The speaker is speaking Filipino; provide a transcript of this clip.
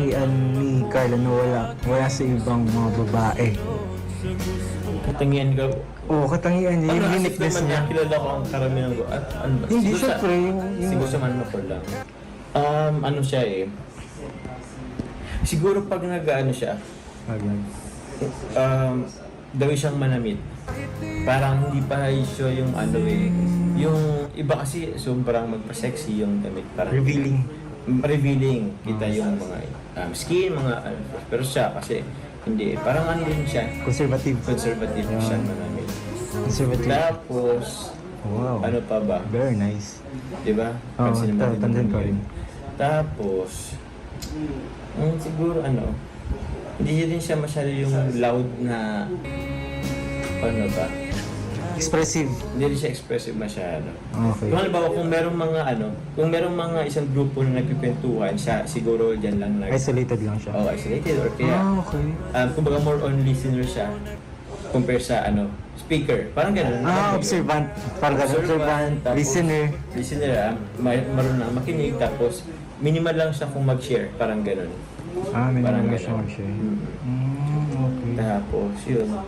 Ni Carla na wala sa ibang mga babae. Katangian ka. Oo, katangian niya, yung uniqueness niya. Kilala ko ang karamihan ko. At, Hindi, syempre, siguro sa Manmapol lang. Ano siya eh. Siguro pag nag-ano siya, gawin siyang manamit. Parang hindi pa siya yung ano eh. Yung iba kasi sobrang magpa-sexy yung damit. Parang revealing. Kita yung mga skin, mga pero siya kasi hindi. Parang ano din siya. Conservative Siya manamit. Conservative. Tapos, wow. ano pa ba? Very nice. Diba? Oo, tansin ko rin. Tapos, siguro ano, hindi din siya masyado yung loud na, ano ba? Expressive. Hindi rin siya expressive masyado. Okay. Kung halimbawa, kung merong mga isang grupo na nagpipwentuhan, siya siguro dyan lang Isolated lang siya. isolated or kaya, okay. kumbaga more on listener siya compare sa speaker. Parang gano'n. Observant. Parang observant, tapos, listener. Listener, marunong na makinig, tapos minimal lang siya kung mag-share. Parang gano'n. May parang naman siya mag-share. Okay. Tapos, yun lang.